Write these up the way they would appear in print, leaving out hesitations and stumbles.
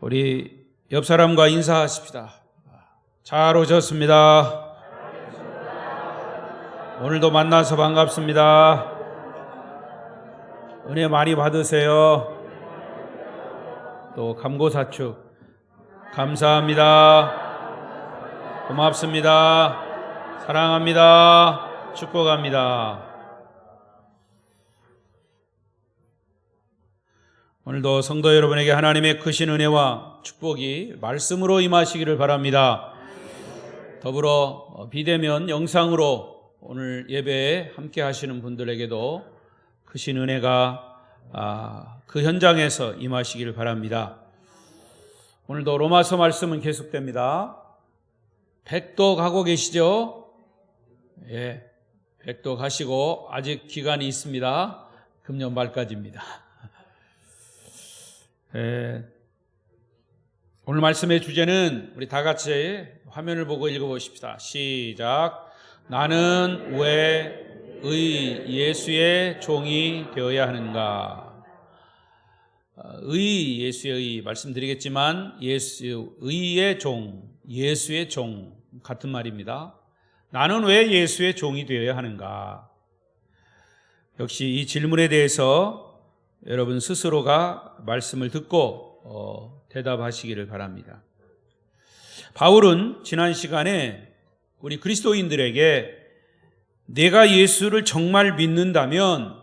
우리 옆 사람과 인사하십시다. 잘 오셨습니다. 오늘도 만나서 반갑습니다. 은혜 많이 받으세요. 또 감고사축 감사합니다. 고맙습니다. 사랑합니다. 축복합니다. 오늘도 성도 여러분에게 하나님의 크신 은혜와 축복이 말씀으로 임하시기를 바랍니다. 더불어 비대면 영상으로 오늘 예배에 함께 하시는 분들에게도 크신 은혜가 그 현장에서 임하시기를 바랍니다. 오늘도 로마서 말씀은 계속됩니다. 백도 가고 계시죠? 예, 백도 가시고 아직 기간이 있습니다. 금년 말까지입니다. 오늘 말씀의 주제는 우리 다 같이 화면을 보고 읽어보십시다. 시작. 나는 왜 예수의 종이 되어야 하는가? 예수의 말씀드리겠지만 의의 종, 예수의 종 같은 말입니다. 나는 왜 예수의 종이 되어야 하는가? 역시 이 질문에 대해서 여러분 스스로가 말씀을 듣고 대답하시기를 바랍니다. 바울은 지난 시간에 우리 그리스도인들에게 내가 예수를 정말 믿는다면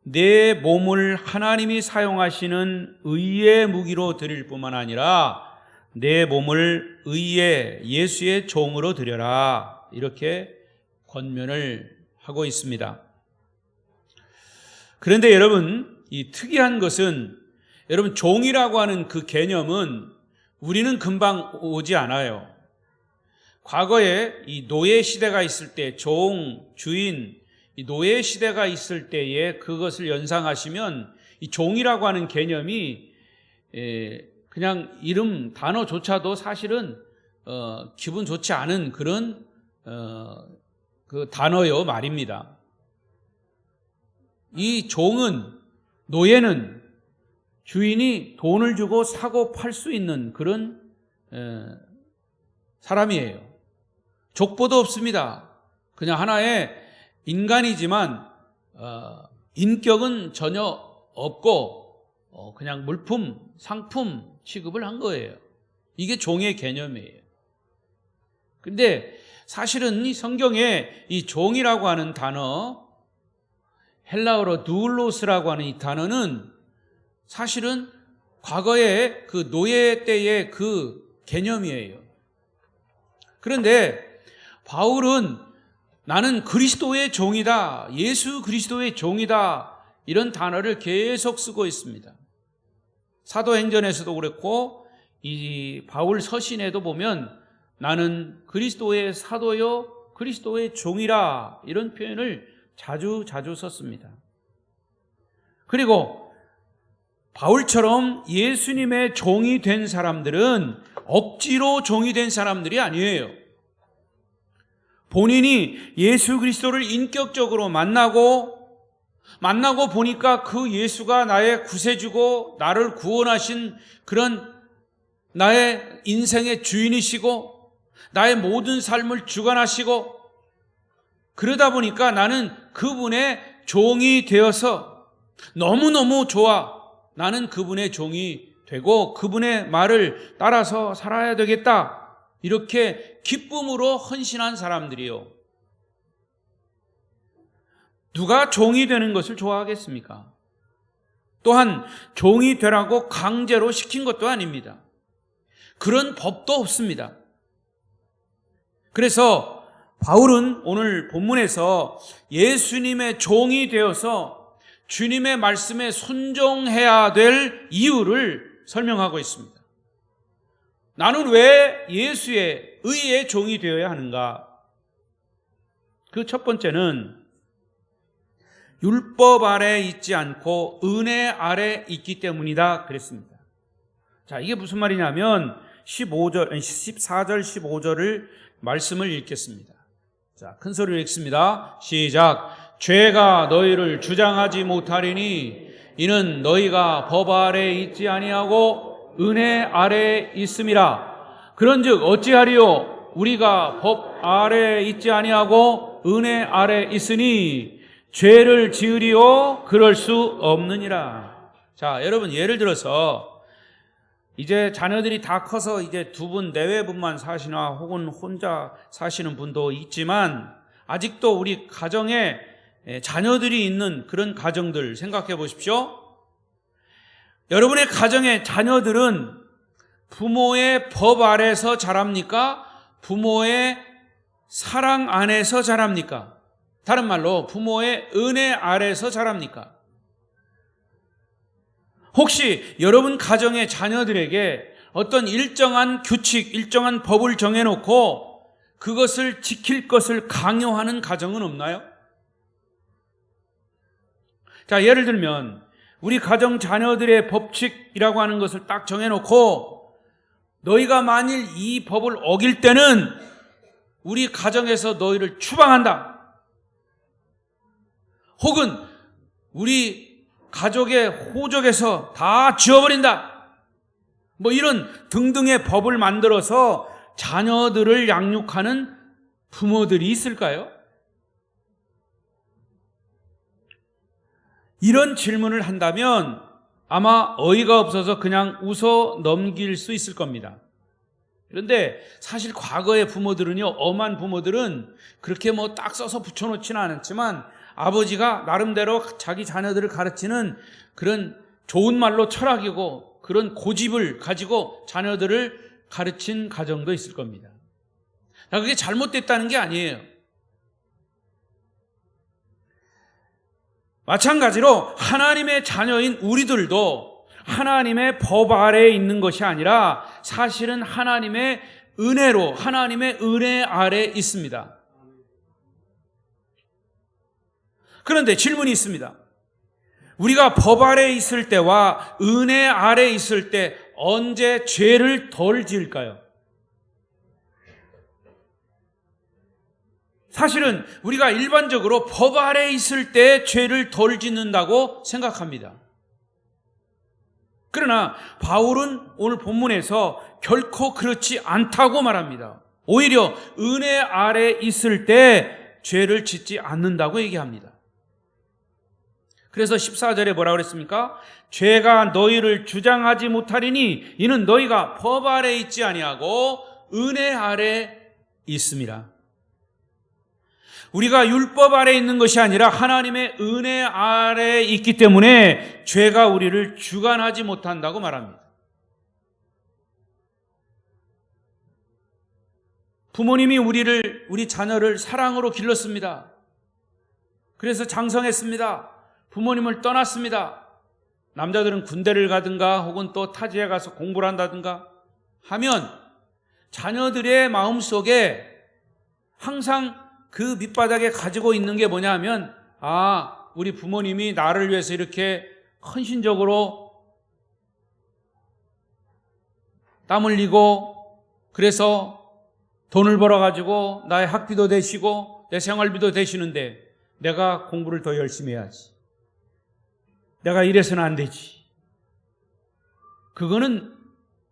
내 몸을 하나님이 사용하시는 의의 무기로 드릴 뿐만 아니라 내 몸을 예수의 종으로 드려라, 이렇게 권면을 하고 있습니다. 그런데 여러분, 이 특이한 것은 여러분 종이라고 하는 그 개념은 우리는 금방 오지 않아요. 과거에 이 노예 시대가 있을 때 종, 주인, 이 노예 시대가 있을 때에 그것을 연상하시면 이 종이라고 하는 개념이 그냥 이름 단어조차도 사실은 기분 좋지 않은 그런 그 단어요 말입니다. 이 종은, 노예는 주인이 돈을 주고 사고 팔 수 있는 그런 사람이에요. 족보도 없습니다. 그냥 하나의 인간이지만 인격은 전혀 없고 그냥 물품, 상품 취급을 한 거예요. 이게 종의 개념이에요. 근데 사실은 이 성경에 이 종이라고 하는 단어, 헬라어로 두울로스라고 하는 이 단어는 사실은 과거의 그 노예 때의 그 개념이에요. 그런데 바울은 나는 그리스도의 종이다, 예수 그리스도의 종이다, 이런 단어를 계속 쓰고 있습니다. 사도행전에서도 그랬고 이 바울 서신에도 보면 나는 그리스도의 사도요 그리스도의 종이라, 이런 표현을 자주 썼습니다. 그리고 바울처럼 예수님의 종이 된 사람들은 억지로 종이 된 사람들이 아니에요. 본인이 예수 그리스도를 인격적으로 만나고 보니까 그 예수가 나의 구세주고 나를 구원하신 그런 나의 인생의 주인이시고 나의 모든 삶을 주관하시고, 그러다 보니까 나는 그분의 종이 되어서 너무너무 좋아, 나는 그분의 종이 되고 그분의 말을 따라서 살아야 되겠다, 이렇게 기쁨으로 헌신한 사람들이요. 누가 종이 되는 것을 좋아하겠습니까? 또한 종이 되라고 강제로 시킨 것도 아닙니다. 그런 법도 없습니다. 그래서 바울은 오늘 본문에서 예수님의 종이 되어서 주님의 말씀에 순종해야 될 이유를 설명하고 있습니다. 나는 왜 예수의 의의 종이 되어야 하는가? 그 첫 번째는 율법 아래 있지 않고 은혜 아래 있기 때문이다 그랬습니다. 자, 이게 무슨 말이냐면 14절 15절을 말씀을 읽겠습니다. 자, 큰 소리로 읽습니다. 시작. 죄가 너희를 주장하지 못하리니 이는 너희가 법 아래 있지 아니하고 은혜 아래 있음이라. 그런즉 어찌하리요? 우리가 법 아래 있지 아니하고 은혜 아래 있으니 죄를 지으리요? 그럴 수 없느니라. 자, 여러분 예를 들어서 이제 자녀들이 다 커서 이제 두 분 내외분만 사시나 혹은 혼자 사시는 분도 있지만 아직도 우리 가정에 자녀들이 있는 그런 가정들 생각해 보십시오. 여러분의 가정의 자녀들은 부모의 법 아래서 자랍니까? 부모의 사랑 안에서 자랍니까? 다른 말로 부모의 은혜 아래서 자랍니까? 혹시 여러분 가정의 자녀들에게 어떤 일정한 규칙, 일정한 법을 정해놓고 그것을 지킬 것을 강요하는 가정은 없나요? 자, 예를 들면 우리 가정 자녀들의 법칙이라고 하는 것을 딱 정해놓고 너희가 만일 이 법을 어길 때는 우리 가정에서 너희를 추방한다. 혹은 우리 가족의 호적에서 다 지워버린다. 뭐 이런 등등의 법을 만들어서 자녀들을 양육하는 부모들이 있을까요? 이런 질문을 한다면 아마 어이가 없어서 그냥 웃어 넘길 수 있을 겁니다. 그런데 사실 과거의 부모들은요, 엄한 부모들은 그렇게 뭐 딱 써서 붙여놓지는 않았지만 아버지가 나름대로 자기 자녀들을 가르치는 그런 좋은 말로 철학이고 그런 고집을 가지고 자녀들을 가르친 가정도 있을 겁니다. 그게 잘못됐다는 게 아니에요. 마찬가지로 하나님의 자녀인 우리들도 하나님의 법 아래에 있는 것이 아니라 사실은 하나님의 은혜로, 하나님의 은혜 아래에 있습니다. 그런데 질문이 있습니다. 우리가 법 아래에 있을 때와 은혜 아래에 있을 때 언제 죄를 덜 지을까요? 사실은 우리가 일반적으로 법 아래에 있을 때 죄를 덜 짓는다고 생각합니다. 그러나 바울은 오늘 본문에서 결코 그렇지 않다고 말합니다. 오히려 은혜 아래에 있을 때 죄를 짓지 않는다고 얘기합니다. 그래서 14절에 뭐라고 그랬습니까? 죄가 너희를 주장하지 못하리니 이는 너희가 법 아래에 있지 아니하고 은혜 아래에 있음이라. 우리가 율법 아래에 있는 것이 아니라 하나님의 은혜 아래에 있기 때문에 죄가 우리를 주관하지 못한다고 말합니다. 부모님이 우리 자녀를 사랑으로 길렀습니다. 그래서 장성했습니다. 부모님을 떠났습니다. 남자들은 군대를 가든가 혹은 또 타지에 가서 공부를 한다든가 하면 자녀들의 마음속에 항상 그 밑바닥에 가지고 있는 게 뭐냐 하면 우리 부모님이 나를 위해서 이렇게 헌신적으로 땀 흘리고 그래서 돈을 벌어가지고 나의 학비도 대시고 내 생활비도 대시는데 내가 공부를 더 열심히 해야지. 내가 이래서는 안 되지. 그거는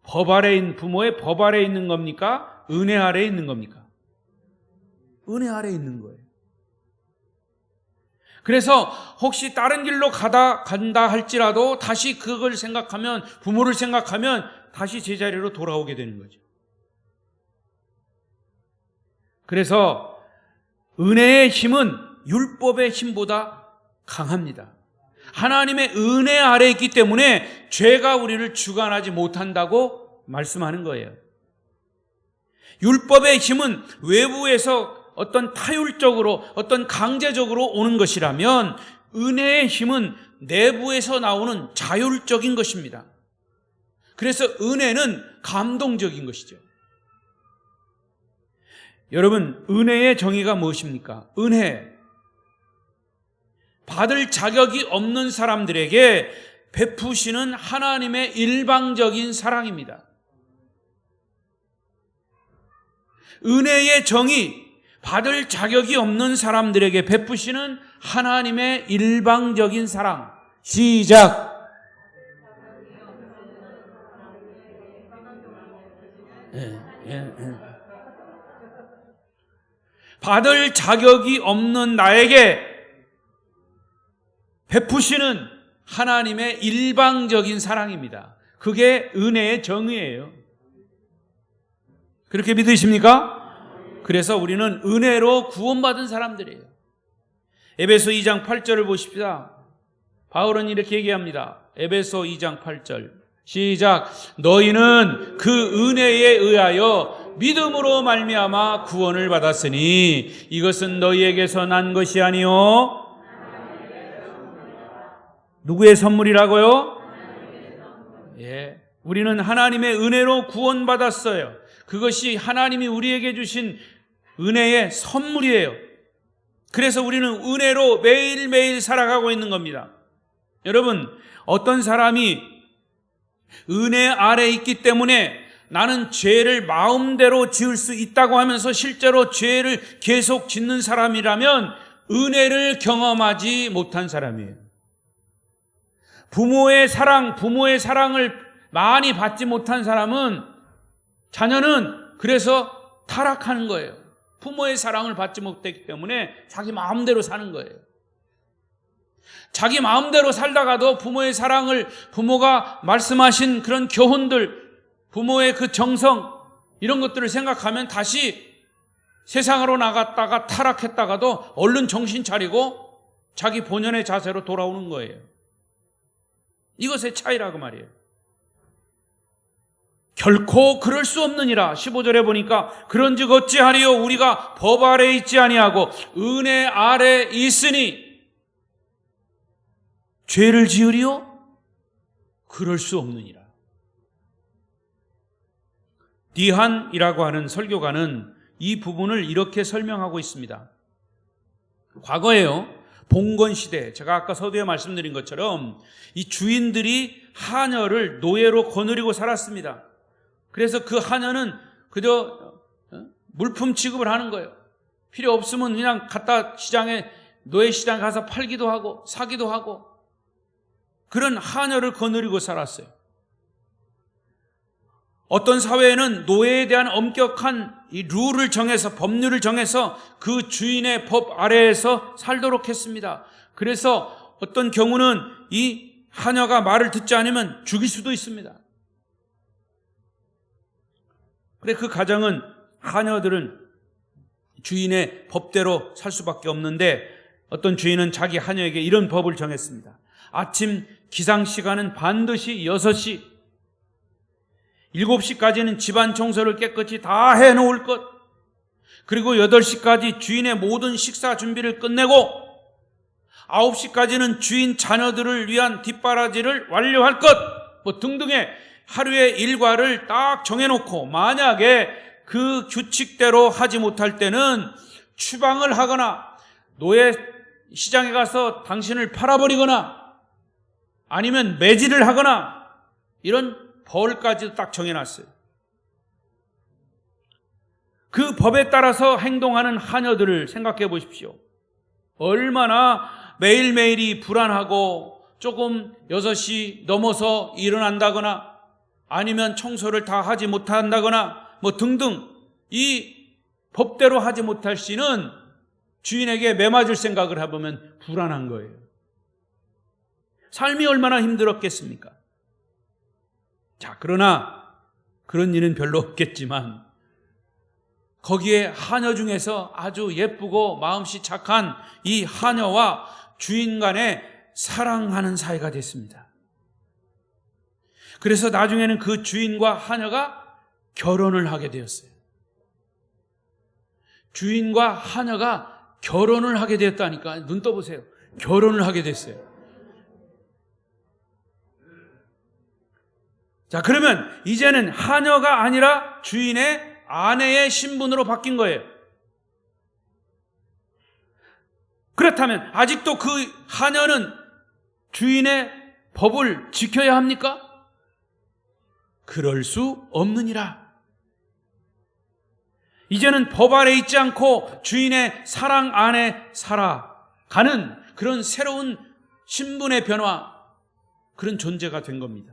법 아래에 있는 부모의 법 아래에 있는 겁니까? 은혜 아래에 있는 겁니까? 은혜 아래에 있는 거예요. 그래서 혹시 다른 길로 간다 할지라도 다시 그걸 생각하면, 부모를 생각하면 다시 제자리로 돌아오게 되는 거죠. 그래서 은혜의 힘은 율법의 힘보다 강합니다. 하나님의 은혜 아래에 있기 때문에 죄가 우리를 주관하지 못한다고 말씀하는 거예요. 율법의 힘은 외부에서 어떤 타율적으로, 어떤 강제적으로 오는 것이라면 은혜의 힘은 내부에서 나오는 자율적인 것입니다. 그래서 은혜는 감동적인 것이죠. 여러분, 은혜의 정의가 무엇입니까? 은혜, 받을 자격이 없는 사람들에게 베푸시는 하나님의 일방적인 사랑입니다. 은혜의 정의, 받을 자격이 없는 사람들에게 베푸시는 하나님의 일방적인 사랑. 시작. 받을 자격이 없는 나에게 베푸시는 하나님의 일방적인 사랑입니다. 그게 은혜의 정의예요. 그렇게 믿으십니까? 그래서 우리는 은혜로 구원받은 사람들이에요. 에베소 2장 8절을 보십시다. 바울은 이렇게 얘기합니다. 에베소 2장 8절 시작. 너희는 그 은혜에 의하여 믿음으로 말미암아 구원을 받았으니 이것은 너희에게서 난 것이 아니요 누구의 선물이라고요? 우리는 하나님의 은혜로 구원받았어요. 그것이 하나님이 우리에게 주신 은혜의 선물이에요. 그래서 우리는 은혜로 매일매일 살아가고 있는 겁니다. 여러분, 어떤 사람이 은혜 아래 있기 때문에 나는 죄를 마음대로 지을 수 있다고 하면서 실제로 죄를 계속 짓는 사람이라면 은혜를 경험하지 못한 사람이에요. 부모의 사랑을 많이 받지 못한 사람은 자녀는 그래서 타락하는 거예요. 부모의 사랑을 받지 못했기 때문에 자기 마음대로 사는 거예요. 자기 마음대로 살다가도 부모의 사랑을, 부모가 말씀하신 그런 교훈들, 부모의 그 정성, 이런 것들을 생각하면 다시 세상으로 나갔다가 타락했다가도 얼른 정신 차리고 자기 본연의 자세로 돌아오는 거예요. 이것의 차이라고 말이에요. 결코 그럴 수 없느니라. 15절에 보니까 그런즉 어찌하리요 우리가 법 아래 있지 아니하고 은혜 아래 있으니 죄를 지으리요? 그럴 수 없느니라. 디한이라고 하는 설교가는 이 부분을 이렇게 설명하고 있습니다. 과거에요, 봉건시대, 제가 아까 서두에 말씀드린 것처럼 이 주인들이 하녀를 노예로 거느리고 살았습니다. 그래서 그 하녀는 그저 물품 취급을 하는 거예요. 필요 없으면 그냥 갖다 시장에, 노예시장에 가서 팔기도 하고 사기도 하고 그런 하녀를 거느리고 살았어요. 어떤 사회에는 노예에 대한 엄격한 이 룰을 정해서, 법률을 정해서 그 주인의 법 아래에서 살도록 했습니다. 그래서 어떤 경우는 이 하녀가 말을 듣지 않으면 죽일 수도 있습니다. 그래, 그 가정은, 하녀들은 주인의 법대로 살 수밖에 없는데 어떤 주인은 자기 하녀에게 이런 법을 정했습니다. 아침 기상 시간은 반드시 6시, 7시까지는 집안 청소를 깨끗이 다 해놓을 것, 그리고 8시까지 주인의 모든 식사 준비를 끝내고 9시까지는 주인 자녀들을 위한 뒷바라지를 완료할 것, 뭐 등등의 하루의 일과를 딱 정해놓고 만약에 그 규칙대로 하지 못할 때는 추방을 하거나 노예 시장에 가서 당신을 팔아버리거나 아니면 매질을 하거나 이런 벌까지도 딱 정해놨어요. 그 법에 따라서 행동하는 하녀들을 생각해 보십시오. 얼마나 매일매일이 불안하고 조금 6시 넘어서 일어난다거나 아니면 청소를 다 하지 못한다거나 뭐 등등 이 법대로 하지 못할 시는 주인에게 매맞을 생각을 해보면 불안한 거예요. 삶이 얼마나 힘들었겠습니까? 자, 그러나 그런 일은 별로 없겠지만 거기에 하녀 중에서 아주 예쁘고 마음씨 착한 이 하녀와 주인 간에 사랑하는 사이가 됐습니다. 그래서 나중에는 그 주인과 하녀가 결혼을 하게 되었어요. 주인과 하녀가 결혼을 하게 되었다니까. 눈 떠보세요. 결혼을 하게 됐어요. 자, 그러면 이제는 하녀가 아니라 주인의 아내의 신분으로 바뀐 거예요. 그렇다면 아직도 그 하녀는 주인의 법을 지켜야 합니까? 그럴 수 없느니라. 이제는 법 아래 있지 않고 주인의 사랑 안에 살아가는 그런 새로운 신분의 변화, 그런 존재가 된 겁니다.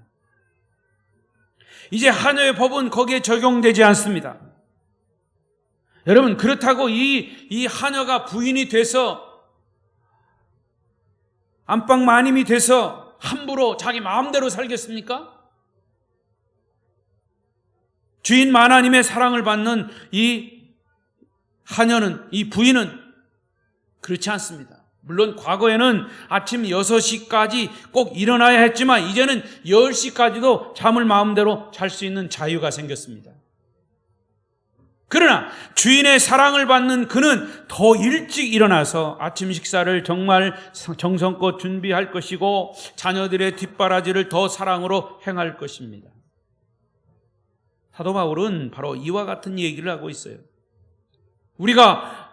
이제 하녀의 법은 거기에 적용되지 않습니다. 여러분, 그렇다고 이 하녀가 부인이 돼서, 안방 마님이 돼서 함부로 자기 마음대로 살겠습니까? 주인 하나님의 사랑을 받는 이 하녀는, 이 부인은 그렇지 않습니다. 물론 과거에는 아침 6시까지 꼭 일어나야 했지만 이제는 10시까지도 잠을 마음대로 잘 수 있는 자유가 생겼습니다. 그러나 주인의 사랑을 받는 그는 더 일찍 일어나서 아침 식사를 정말 정성껏 준비할 것이고 자녀들의 뒷바라지를 더 사랑으로 행할 것입니다. 사도 바울은 바로 이와 같은 얘기를 하고 있어요. 우리가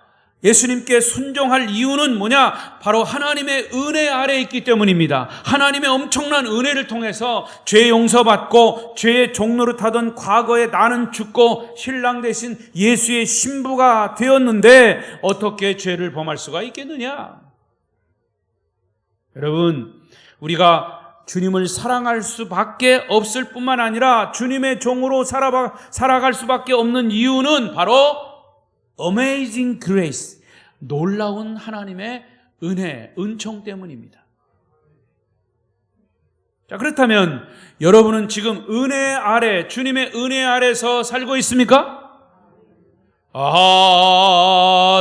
예수님께 순종할 이유는 뭐냐? 바로 하나님의 은혜 아래에 있기 때문입니다. 하나님의 엄청난 은혜를 통해서 죄 용서받고 죄의 종노릇하던 과거에 나는 죽고 신랑 대신 예수의 신부가 되었는데 어떻게 죄를 범할 수가 있겠느냐? 여러분, 우리가 주님을 사랑할 수밖에 없을 뿐만 아니라 주님의 종으로 살아갈 수밖에 없는 이유는 바로 Amazing Grace, 놀라운 하나님의 은혜, 은총 때문입니다. 자, 그렇다면 여러분은 지금 은혜 아래, 주님의 은혜 아래서 살고 있습니까?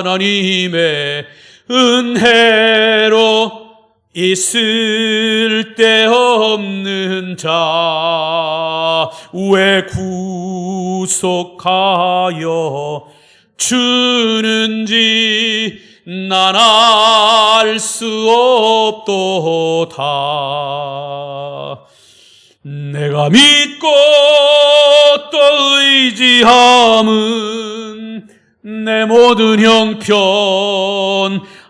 하나님의 은혜로 있을 데 없는 자 왜 구속하여 주는지 난 알 수 없도다. 내가 믿고 또 의지함은 내 모든 형편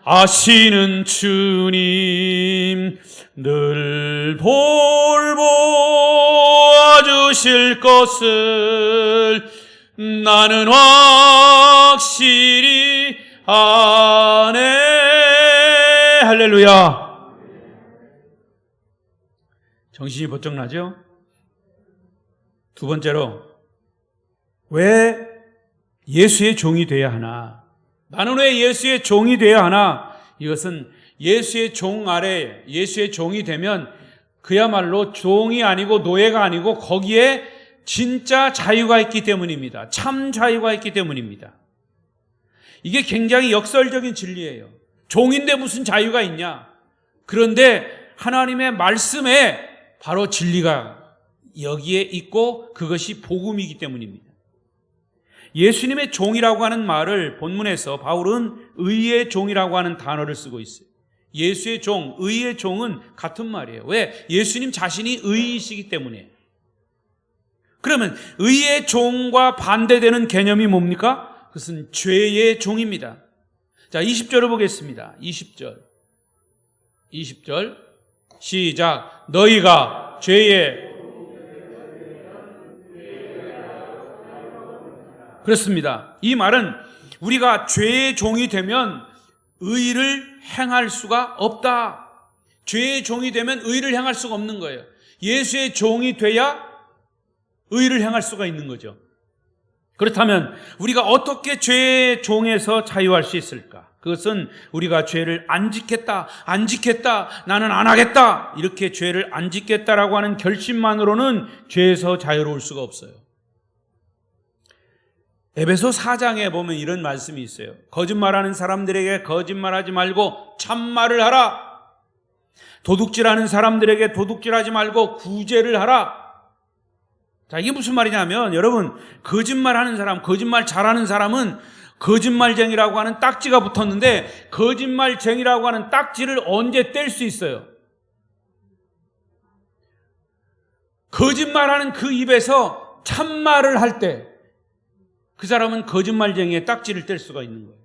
아시는 주님 늘 돌보아 주실 것을 나는 확실히 아네. 할렐루야. 정신이 번쩍 나죠? 두 번째로, 왜 예수의 종이 되어야 하나? 나는 왜 예수의 종이 되어야 하나? 이것은 예수의 종 아래, 예수의 종이 되면 그야말로 종이 아니고 노예가 아니고 거기에 진짜 자유가 있기 때문입니다. 참 자유가 있기 때문입니다. 이게 굉장히 역설적인 진리예요. 종인데 무슨 자유가 있냐? 그런데 하나님의 말씀에 바로 진리가 여기에 있고 그것이 복음이기 때문입니다. 예수님의 종이라고 하는 말을 본문에서 바울은 의의 종이라고 하는 단어를 쓰고 있어요. 예수의 종, 의의 종은 같은 말이에요. 왜? 예수님 자신이 의이시기 때문에. 그러면 의의 종과 반대되는 개념이 뭡니까? 그것은 죄의 종입니다. 자, 20절을 보겠습니다. 20절 시작. 너희가 죄의, 그렇습니다. 이 말은 우리가 죄의 종이 되면 의를 행할 수가 없다. 죄의 종이 되면 의를 행할 수가 없는 거예요. 예수의 종이 돼야 의를 행할 수가 있는 거죠. 그렇다면 우리가 어떻게 죄의 종에서 자유할 수 있을까? 그것은 우리가 죄를 안 지켰다, 나는 안 하겠다, 이렇게 죄를 안 지켰다라고 하는 결심만으로는 죄에서 자유로울 수가 없어요. 에베소 4장에 보면 이런 말씀이 있어요. 거짓말하는 사람들에게 거짓말하지 말고 참말을 하라. 도둑질하는 사람들에게 도둑질하지 말고 구제를 하라. 자, 이게 무슨 말이냐면, 여러분, 거짓말하는 사람, 거짓말 잘하는 사람은 거짓말쟁이라고 하는 딱지가 붙었는데 거짓말쟁이라고 하는 딱지를 언제 뗄 수 있어요? 거짓말하는 그 입에서 참말을 할 때 그 사람은 거짓말쟁이의 딱지를 뗄 수가 있는 거예요.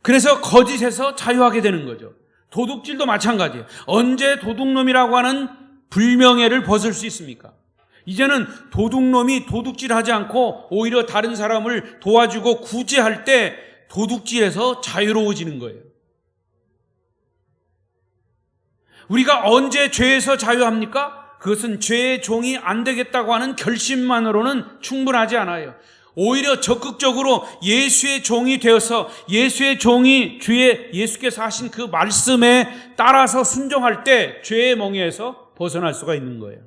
그래서 거짓에서 자유하게 되는 거죠. 도둑질도 마찬가지예요. 언제 도둑놈이라고 하는 불명예를 벗을 수 있습니까? 이제는 도둑놈이 도둑질하지 않고 오히려 다른 사람을 도와주고 구제할 때 도둑질에서 자유로워지는 거예요. 우리가 언제 죄에서 자유합니까? 그것은 죄의 종이 안 되겠다고 하는 결심만으로는 충분하지 않아요. 오히려 적극적으로 예수의 종이 되어서 예수의 종이 주의 예수께서 하신 그 말씀에 따라서 순종할 때 죄의 멍에에서 벗어날 수가 있는 거예요.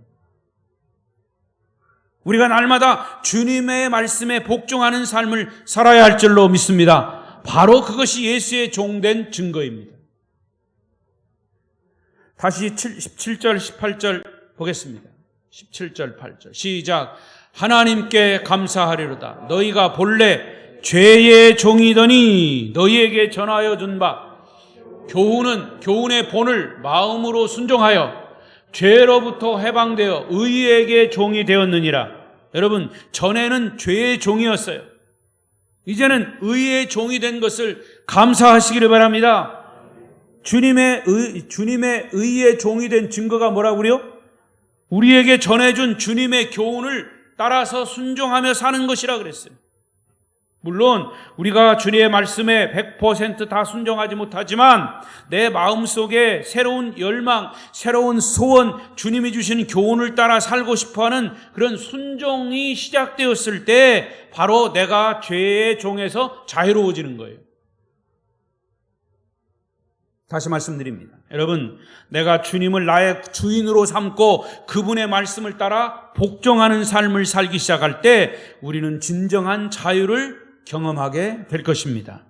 우리가 날마다 주님의 말씀에 복종하는 삶을 살아야 할 줄로 믿습니다. 바로 그것이 예수의 종된 증거입니다. 다시 17절, 18절 보겠습니다. 17절, 8절 시작. 하나님께 감사하리로다. 너희가 본래 죄의 종이더니 너희에게 전하여 준 바 교훈의 본을 마음으로 순종하여 죄로부터 해방되어 의에게 종이 되었느니라. 여러분, 전에는 죄의 종이었어요. 이제는 의의 종이 된 것을 감사하시기를 바랍니다. 주님의 의의 종이 된 증거가 뭐라고요? 우리에게 전해준 주님의 교훈을 따라서 순종하며 사는 것이라 그랬어요. 물론 우리가 주님의 말씀에 100% 다 순종하지 못하지만 내 마음속에 새로운 열망, 새로운 소원, 주님이 주신 교훈을 따라 살고 싶어하는 그런 순종이 시작되었을 때 바로 내가 죄의 종에서 자유로워지는 거예요. 다시 말씀드립니다. 여러분, 내가 주님을 나의 주인으로 삼고 그분의 말씀을 따라 복종하는 삶을 살기 시작할 때 우리는 진정한 자유를 경험하게 될 것입니다.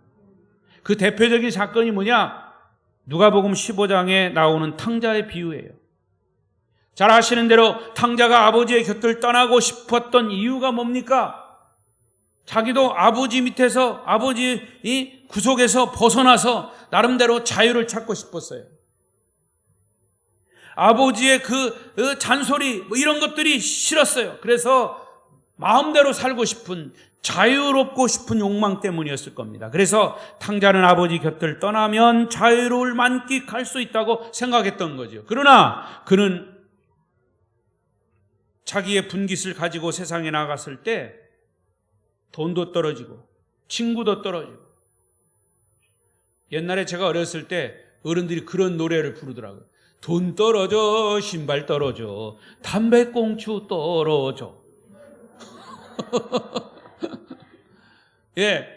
그 대표적인 사건이 뭐냐? 누가복음 15장에 나오는 탕자의 비유예요. 잘 아시는 대로 탕자가 아버지의 곁을 떠나고 싶었던 이유가 뭡니까? 자기도 아버지 밑에서, 아버지 구속에서 벗어나서 나름대로 자유를 찾고 싶었어요. 아버지의 그 잔소리 이런 것들이 싫었어요. 그래서 마음대로 살고 싶은, 자유롭고 싶은 욕망 때문이었을 겁니다. 그래서 탕자는 아버지 곁을 떠나면 자유를 만끽할 수 있다고 생각했던 거죠. 그러나 그는 자기의 분깃을 가지고 세상에 나갔을 때 돈도 떨어지고 친구도 떨어지고, 옛날에 제가 어렸을 때 어른들이 그런 노래를 부르더라고요. 돈 떨어져, 신발 떨어져, 담배꽁초 떨어져. 예,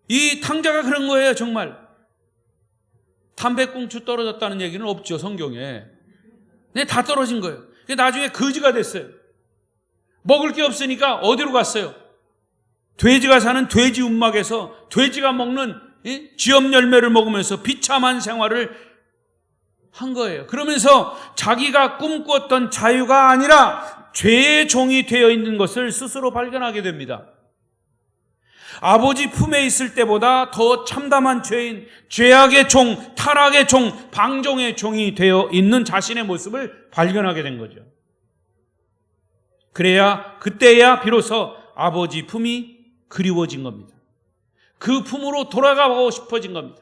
이 탕자가 그런 거예요. 정말 담배꽁초 떨어졌다는 얘기는 없죠, 성경에. 네, 다 떨어진 거예요. 나중에 거지가 됐어요. 먹을 게 없으니까 어디로 갔어요? 돼지가 사는 돼지 움막에서 돼지가 먹는 쥐엄 열매를 먹으면서 비참한 생활을 한 거예요. 그러면서 자기가 꿈꾸었던 자유가 아니라 죄의 종이 되어 있는 것을 스스로 발견하게 됩니다. 아버지 품에 있을 때보다 더 참담한 죄인, 죄악의 종, 타락의 종, 방종의 종이 되어 있는 자신의 모습을 발견하게 된 거죠. 그때야 비로소 아버지 품이 그리워진 겁니다. 그 품으로 돌아가고 싶어진 겁니다.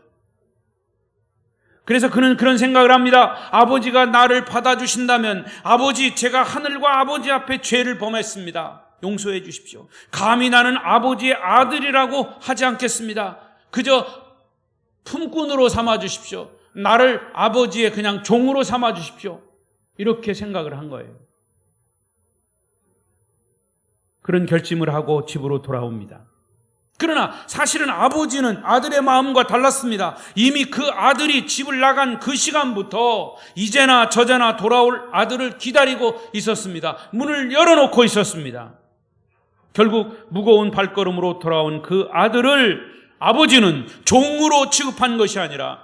그래서 그는 그런 생각을 합니다. 아버지가 나를 받아주신다면, 아버지, 제가 하늘과 아버지 앞에 죄를 범했습니다. 용서해 주십시오. 감히 나는 아버지의 아들이라고 하지 않겠습니다. 그저 품꾼으로 삼아 주십시오. 나를 아버지의 그냥 종으로 삼아 주십시오. 이렇게 생각을 한 거예요. 그런 결심을 하고 집으로 돌아옵니다. 그러나 사실은 아버지는 아들의 마음과 달랐습니다. 이미 그 아들이 집을 나간 그 시간부터 이제나 저제나 돌아올 아들을 기다리고 있었습니다. 문을 열어놓고 있었습니다. 결국 무거운 발걸음으로 돌아온 그 아들을 아버지는 종으로 취급한 것이 아니라,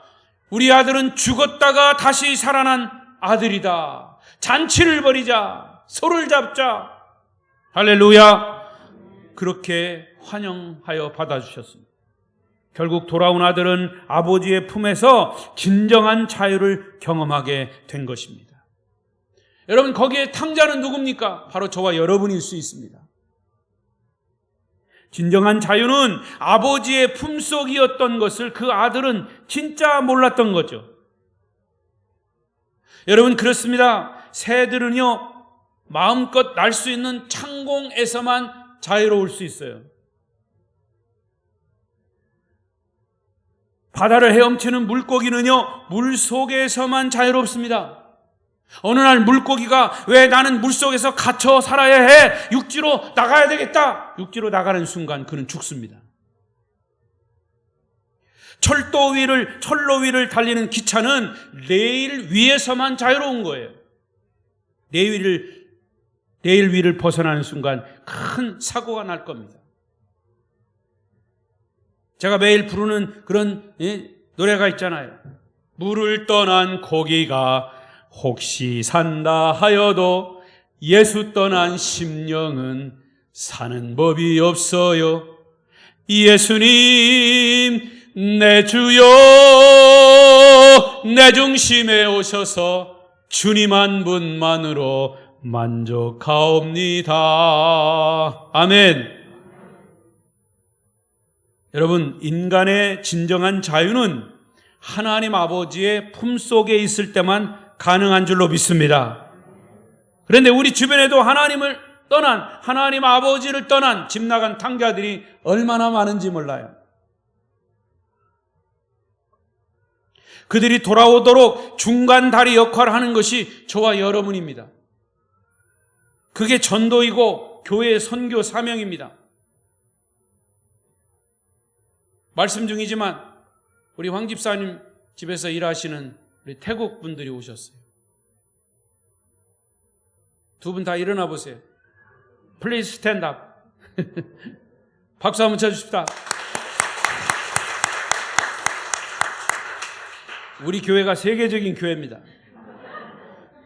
우리 아들은 죽었다가 다시 살아난 아들이다. 잔치를 벌이자. 소를 잡자. 할렐루야. 그렇게 환영하여 받아주셨습니다. 결국 돌아온 아들은 아버지의 품에서 진정한 자유를 경험하게 된 것입니다. 여러분, 거기에 탕자는 누굽니까? 바로 저와 여러분일 수 있습니다. 진정한 자유는 아버지의 품속이었던 것을 그 아들은 진짜 몰랐던 거죠. 여러분, 그렇습니다. 새들은요, 마음껏 날 수 있는 창공에서만 자유로울 수 있어요. 바다를 헤엄치는 물고기는요, 물 속에서만 자유롭습니다. 어느 날 물고기가 왜 나는 물속에서 갇혀 살아야 해? 육지로 나가야 되겠다. 육지로 나가는 순간 그는 죽습니다. 철로 위를 달리는 기차는 레일 위에서만 자유로운 거예요. 레일 위를 벗어나는 순간 큰 사고가 날 겁니다. 제가 매일 부르는 그런 노래가 있잖아요. 물을 떠난 고기가 혹시 산다 하여도 예수 떠난 심령은 사는 법이 없어요. 예수님 내 주여 내 중심에 오셔서 주님 한 분만으로 만족하옵니다. 아멘. 여러분, 인간의 진정한 자유는 하나님 아버지의 품속에 있을 때만 가능한 줄로 믿습니다. 그런데 우리 주변에도 하나님을 떠난, 하나님 아버지를 떠난 집 나간 탕자들이 얼마나 많은지 몰라요. 그들이 돌아오도록 중간 다리 역할을 하는 것이 저와 여러분입니다. 그게 전도이고 교회의 선교 사명입니다. 말씀 중이지만 우리 황 집사님 집에서 일하시는 우리 태국 분들이 오셨어요. 두 분 다 일어나 보세요. Please stand up. 박수 한번 쳐주십시다. 우리 교회가 세계적인 교회입니다.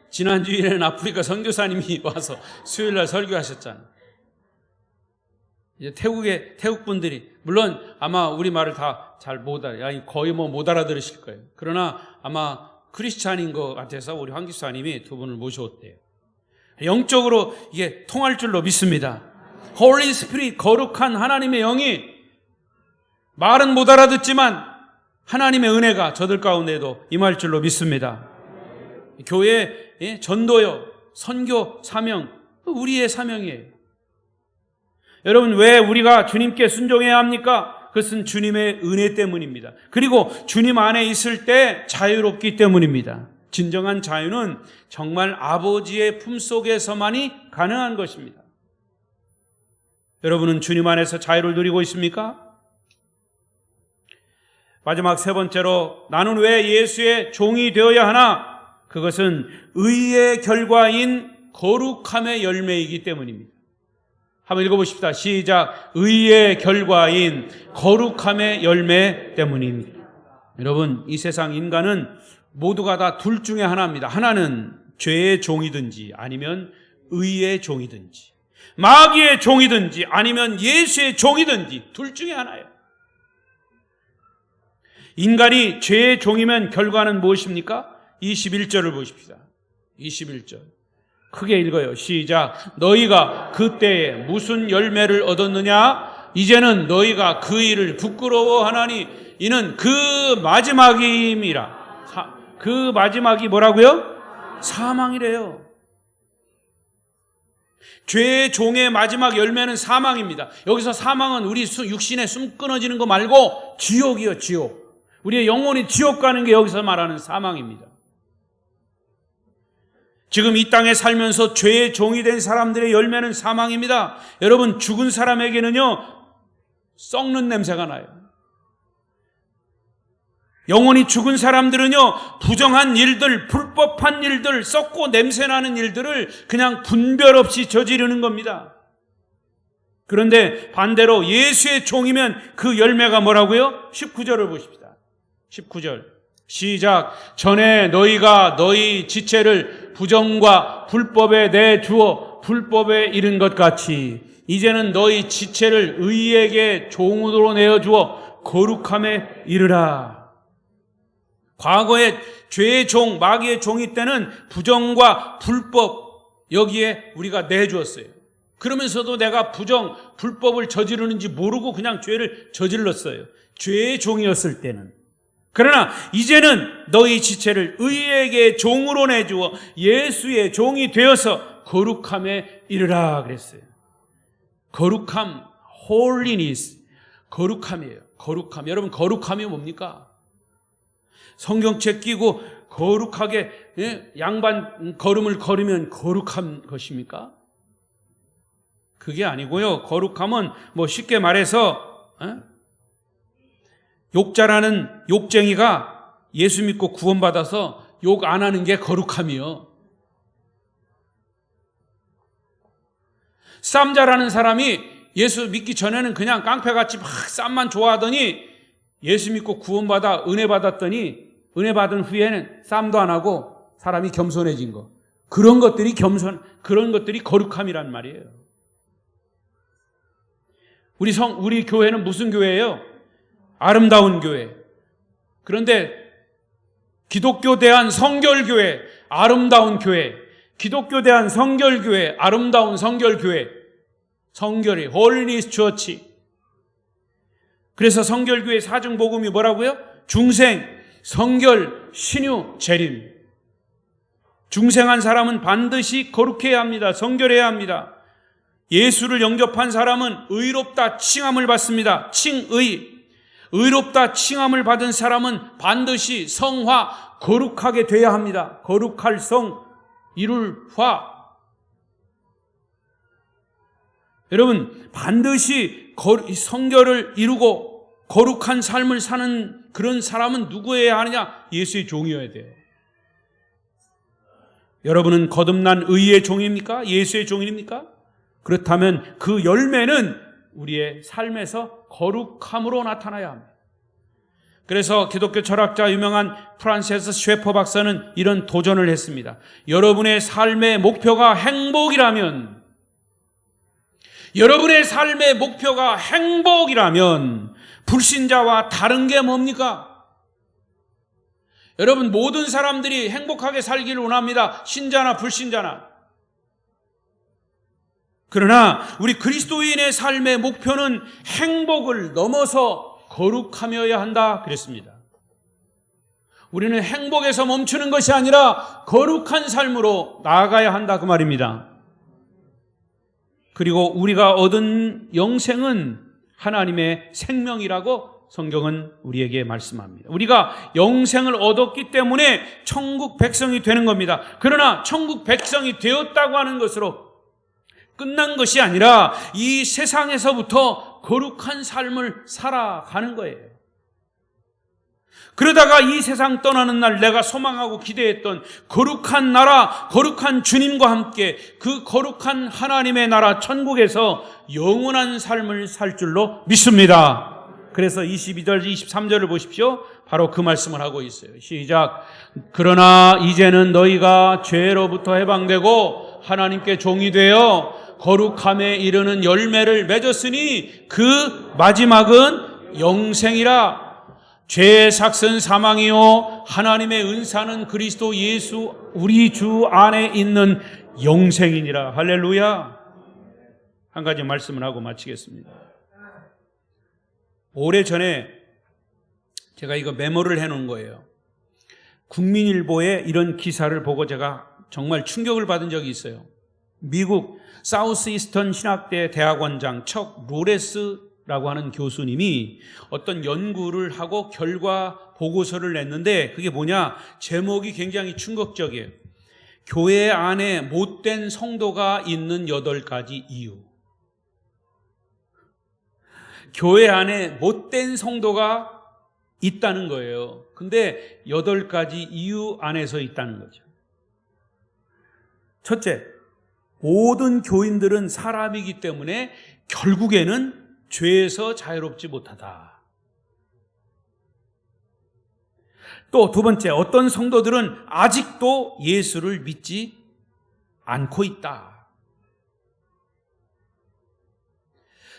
지난주에는 아프리카 선교사님이 와서 수요일날 설교하셨잖아요. 이제 태국 분들이, 물론 아마 우리 말을 다 잘 못 거의 못 알아들으실 거예요. 그러나 아마 크리스찬인 것 같아서 우리 황 기사님이 두 분을 모셔왔대요. 영적으로 이게 통할 줄로 믿습니다. Holy Spirit, 거룩한 하나님의 영이 말은 못 알아듣지만 하나님의 은혜가 저들 가운데도 임할 줄로 믿습니다. 교회 전도요, 선교 사명, 우리의 사명이에요. 여러분, 왜 우리가 주님께 순종해야 합니까? 그것은 주님의 은혜 때문입니다. 그리고 주님 안에 있을 때 자유롭기 때문입니다. 진정한 자유는 정말 아버지의 품속에서만이 가능한 것입니다. 여러분은 주님 안에서 자유를 누리고 있습니까? 마지막 세 번째로, 나는 왜 예수의 종이 되어야 하나? 그것은 의의 결과인 거룩함의 열매이기 때문입니다. 한번 읽어보십시다. 시작. 의의 결과인 거룩함의 열매 때문입니다. 여러분, 이 세상 인간은 모두가 다 둘 중에 하나입니다. 하나는 죄의 종이든지 아니면 의의 종이든지, 마귀의 종이든지 아니면 예수의 종이든지 둘 중에 하나예요. 인간이 죄의 종이면 결과는 무엇입니까? 21절을 보십시다. 21절. 크게 읽어요. 시작. 너희가 그때에 무슨 열매를 얻었느냐? 이제는 너희가 그 일을 부끄러워하나니 이는 그 마지막임이라. 그 마지막이 뭐라고요? 사망이래요. 죄의 종의 마지막 열매는 사망입니다. 여기서 사망은 우리 육신에 숨 끊어지는 거 말고 지옥이요, 지옥. 우리의 영혼이 지옥 가는 게 여기서 말하는 사망입니다. 지금 이 땅에 살면서 죄의 종이 된 사람들의 열매는 사망입니다. 여러분, 죽은 사람에게는요, 썩는 냄새가 나요. 영혼이 죽은 사람들은요, 부정한 일들, 불법한 일들, 썩고 냄새나는 일들을 그냥 분별 없이 저지르는 겁니다. 그런데 반대로 예수의 종이면 그 열매가 뭐라고요? 19절을 보십시다. 19절. 시작. 전에 너희가 너희 지체를 부정과 불법에 내주어 불법에 이른 것 같이 이제는 너희 지체를 의에게 종으로 내어주어 거룩함에 이르라. 과거에 죄의 종, 마귀의 종이 때는 부정과 불법 여기에 우리가 내주었어요. 그러면서도 내가 부정, 불법을 저지르는지 모르고 그냥 죄를 저질렀어요. 죄의 종이었을 때는. 그러나 이제는 너희 지체를 의에게 종으로 내주어 예수의 종이 되어서 거룩함에 이르라 그랬어요. 거룩함, holiness, 거룩함이에요. 거룩함. 여러분, 거룩함이 뭡니까? 성경책 끼고 거룩하게 양반 걸음을 걸으면 거룩한 것입니까? 그게 아니고요. 거룩함은 쉽게 말해서 욕자라는 욕쟁이가 예수 믿고 구원받아서 욕 안 하는 게 거룩함이요. 쌈자라는 사람이 예수 믿기 전에는 그냥 깡패같이 막 쌈만 좋아하더니 예수 믿고 구원받아 은혜 받았더니 은혜 받은 후에는 쌈도 안 하고 사람이 겸손해진 거. 그런 것들이 거룩함이란 말이에요. 우리 교회는 무슨 교회예요? 아름다운 교회. 그런데 기독교 대한 성결교회, 아름다운 교회. 기독교 대한 성결교회, 아름다운 성결교회. 성결이 홀리니스 처치. 그래서 성결교회 사중복음이 뭐라고요? 중생, 성결, 신유, 재림. 중생한 사람은 반드시 거룩해야 합니다. 성결해야 합니다. 예수를 영접한 사람은 의롭다 칭함을 받습니다. 칭의. 의롭다 칭함을 받은 사람은 반드시 성화, 거룩하게 돼야 합니다. 거룩할 성, 이룰 화. 여러분, 반드시 성결을 이루고 거룩한 삶을 사는 그런 사람은 누구여야 하느냐? 예수의 종이어야 돼요. 여러분은 거듭난 의의 종입니까? 예수의 종입니까? 그렇다면 그 열매는 우리의 삶에서 거룩함으로 나타나야 합니다. 그래서 기독교 철학자 유명한 프란시스 쉐퍼 박사는 이런 도전을 했습니다. 여러분의 삶의 목표가 행복이라면, 불신자와 다른 게 뭡니까? 여러분, 모든 사람들이 행복하게 살기를 원합니다. 신자나 불신자나. 그러나 우리 그리스도인의 삶의 목표는 행복을 넘어서 거룩함이어야 한다 그랬습니다. 우리는 행복에서 멈추는 것이 아니라 거룩한 삶으로 나아가야 한다 그 말입니다. 그리고 우리가 얻은 영생은 하나님의 생명이라고 성경은 우리에게 말씀합니다. 우리가 영생을 얻었기 때문에 천국 백성이 되는 겁니다. 그러나 천국 백성이 되었다고 하는 것으로 끝난 것이 아니라 이 세상에서부터 거룩한 삶을 살아가는 거예요. 그러다가 이 세상 떠나는 날 내가 소망하고 기대했던 거룩한 나라, 거룩한 주님과 함께 그 거룩한 하나님의 나라 천국에서 영원한 삶을 살 줄로 믿습니다. 그래서 22절, 23절을 보십시오. 바로 그 말씀을 하고 있어요. 시작. 그러나 이제는 너희가 죄로부터 해방되고 하나님께 종이 되어 거룩함에 이르는 열매를 맺었으니 그 마지막은 영생이라. 죄의 삭은 사망이요 하나님의 은사는 그리스도 예수 우리 주 안에 있는 영생이니라. 할렐루야. 한 가지 말씀을 하고 마치겠습니다. 오래전에 제가 이거 메모를 해놓은 거예요. 국민일보에 이런 기사를 보고 제가 정말 충격을 받은 적이 있어요. 미국 사우스 이스턴 신학대 대학원장 척 로레스라고 하는 교수님이 어떤 연구를 하고 결과 보고서를 냈는데 그게 뭐냐? 제목이 굉장히 충격적이에요. 교회 안에 못된 성도가 있는 8가지 이유. 교회 안에 못된 성도가 있다는 거예요. 근데 8가지 이유 안에서 있다는 거죠. 첫째, 모든 교인들은 사람이기 때문에 결국에는 죄에서 자유롭지 못하다. 또 두 번째, 어떤 성도들은 아직도 예수를 믿지 않고 있다.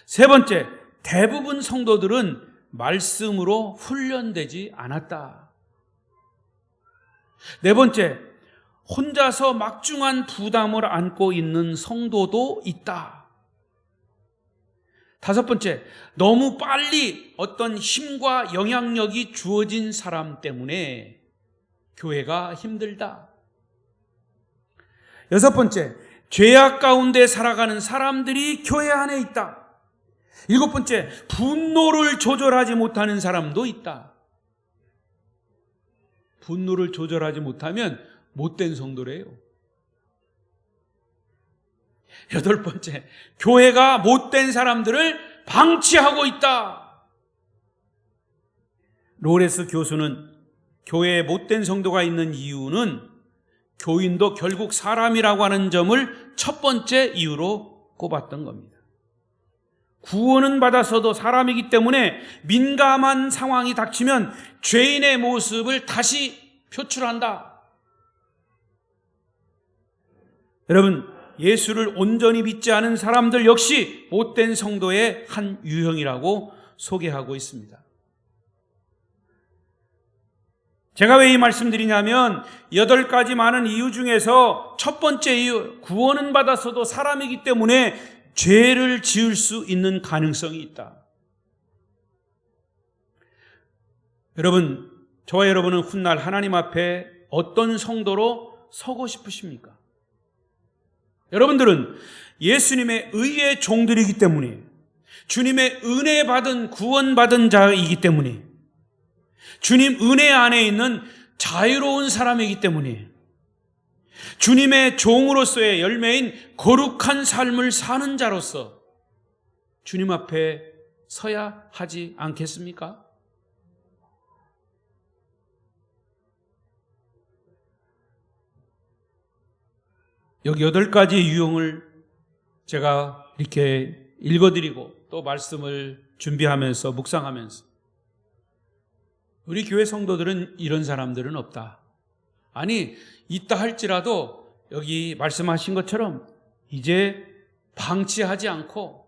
세 번째, 대부분 성도들은 말씀으로 훈련되지 않았다. 네 번째, 혼자서 막중한 부담을 안고 있는 성도도 있다. 다섯 번째, 너무 빨리 어떤 힘과 영향력이 주어진 사람 때문에 교회가 힘들다. 여섯 번째, 죄악 가운데 살아가는 사람들이 교회 안에 있다. 일곱 번째, 분노를 조절하지 못하는 사람도 있다. 분노를 조절하지 못하면 못된 성도래요. 8번째, 교회가 못된 사람들을 방치하고 있다. 로레스 교수는 교회에 못된 성도가 있는 이유는 교인도 결국 사람이라고 하는 점을 첫 번째 이유로 꼽았던 겁니다. 구원은 받았어도 사람이기 때문에 민감한 상황이 닥치면 죄인의 모습을 다시 표출한다. 여러분, 예수를 온전히 믿지 않은 사람들 역시 못된 성도의 한 유형이라고 소개하고 있습니다. 제가 왜 이 말씀드리냐면 8가지 많은 이유 중에서 첫 번째 이유, 구원은 받았어도 사람이기 때문에 죄를 지을 수 있는 가능성이 있다. 여러분, 저와 여러분은 훗날 하나님 앞에 어떤 성도로 서고 싶으십니까? 여러분들은 예수님의 의의 종들이기 때문에, 주님의 은혜 받은 구원받은 자이기 때문에, 주님 은혜 안에 있는 자유로운 사람이기 때문에, 주님의 종으로서의 열매인 거룩한 삶을 사는 자로서 주님 앞에 서야 하지 않겠습니까? 여기 8가지 유형을 제가 이렇게 읽어드리고 또 말씀을 준비하면서 묵상하면서 우리 교회 성도들은 이런 사람들은 없다. 아니, 있다 할지라도 여기 말씀하신 것처럼 이제 방치하지 않고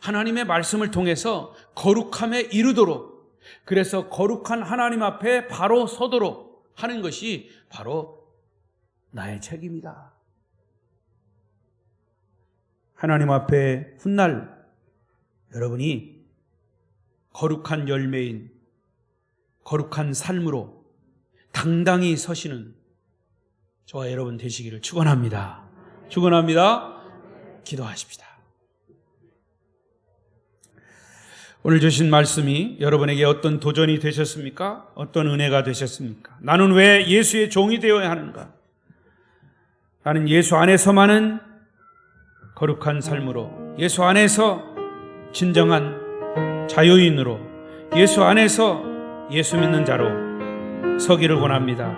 하나님의 말씀을 통해서 거룩함에 이르도록, 그래서 거룩한 하나님 앞에 바로 서도록 하는 것이 바로 나의 책임이다. 하나님 앞에 훗날 여러분이 거룩한 열매인 거룩한 삶으로 당당히 서시는 저와 여러분 되시기를 축원합니다. 축원합니다. 기도하십시다. 오늘 주신 말씀이 여러분에게 어떤 도전이 되셨습니까? 어떤 은혜가 되셨습니까? 나는 왜 예수의 종이 되어야 하는가? 나는 예수 안에서만은 거룩한 삶으로, 예수 안에서 진정한 자유인으로, 예수 안에서 예수 믿는 자로 서기를 원합니다.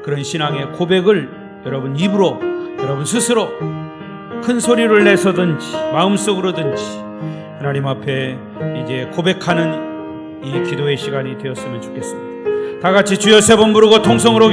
그런 신앙의 고백을 여러분 입으로, 여러분 스스로 큰 소리를 내서든지 마음속으로든지 하나님 앞에 이제 고백하는 이 기도의 시간이 되었으면 좋겠습니다. 다 같이 주여 세 번 부르고 통성으로